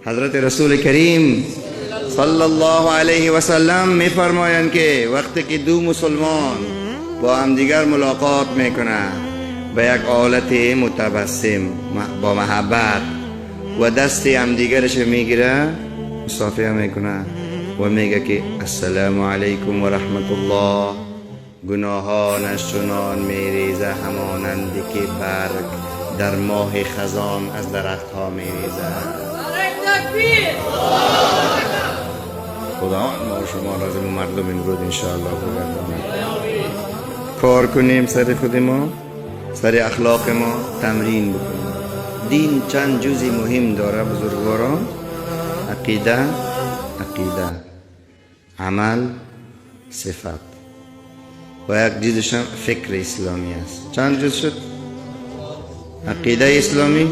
حضرت رسول کریم صلی الله علیه و سلم میفرمایند که وقتی که دو مسلمان با همدیگر ملاقات میکنه به یک حالت متبسم با محبت و دست همدیگرش میگیره مصافحه میکنه و میگه که السلام علیکم و رحمت الله، گناهانش چنان میریزه همانند که برگ در ماه خزان از درخت ها میریزه. خدا ما شما را از مردم امروز انشاءالله بگرداند. کار کنیم سر خود ما، سر اخلاق ما تمرین بکنیم. دین چند جزی مهم داره بزرگواران: عقیده، عمل، صفت و یک جزش هم فکر اسلامی است. چند جز شد؟ عقیده اسلامی،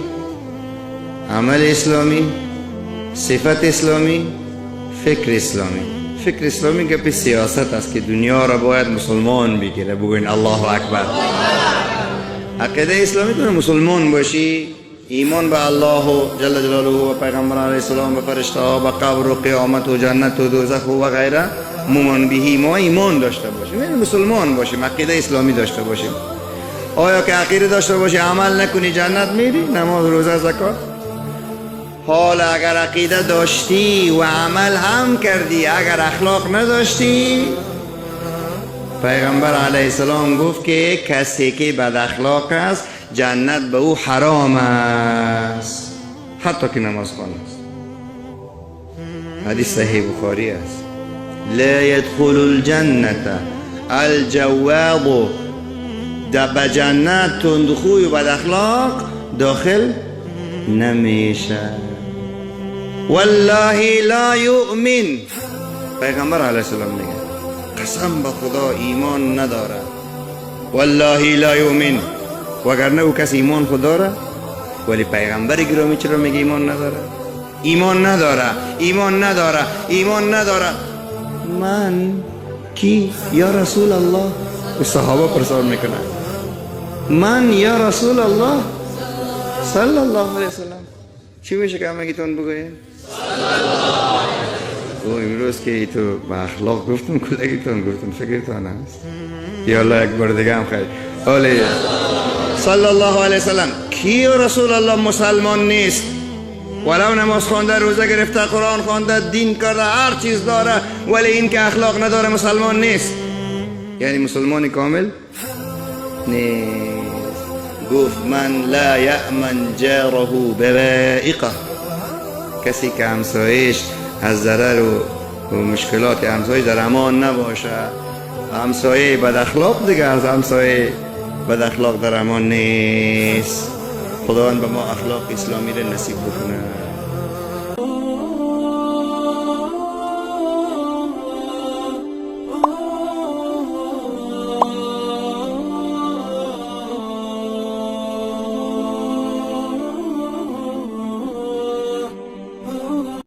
عمل اسلامی، صفت اسلامی، فکر اسلامی. فکر اسلامی که به سیاست است که دنیا را باید مسلمان بگیره. بگوین الله اکبر. عقیده اسلامی تو مسلمان باشی، ایمان به الله جل جلاله و پیغمبر علیه السلام و فرشته ها و قبر و قیامت و جنت و دوزخ و غیره مومن بهی ما ایمان داشته باشیم، یعنی مسلمان باشیم، عقیده اسلامی داشته باشیم. آیا که عقیده داشته باشی عمل نکنی جنت میری؟ نماز روزه زکات؟ حال اگر عقیده داشتی و عمل هم کردی، اگر اخلاق نداشتی، پیغمبر علیه السلام گفت که کسی که بد اخلاق است جنت به او حرام است، حتی که نماز خوانده است. حدیث صحیح بخاری است. لا يدخل الجنة الجواب، به جنت تندخوی و بد اخلاق داخل نمیشه. والله لا یؤمن، پیغمبر علیه السلام میگه قسم به خدا ایمان نداره. والله لا یؤمن، وگرنه او کسی ایمان خود داره، ولی پیغمبر گرامی چرا میگه ایمان نداره؟ ایمان نداره، ایمان نداره، ایمان نداره. من کی یا رسول الله؟ و صحابه پرسان میکنه من یا رسول الله صلی الله علیه وسلم. چی میشه که همه گیتون بگوین؟ او امروز که تو با اخلاق گفتم کلگیتون گفتم فکرتان هست یا الله یک بار دیگه هم خیلی ولی صلی الله علیه وسلم. کی رسول الله مسلمان نیست؟ ولو نماز خوانده، روزه گرفته، قرآن خوانده، دین کرده، هر چیز داره، ولی این که اخلاق نداره مسلمان نیست. یعنی مسلمان کامل نیست. گفت من لا یأمن جاره بوائقه، کسی که همسایش از ضرر و مشکلات همسایش در امان نباشه. همسایه بد اخلاق دیگه از همسایه بد اخلاق در امان نیست. خداوند به ما اخلاق اسلامی را نصیب بکنه.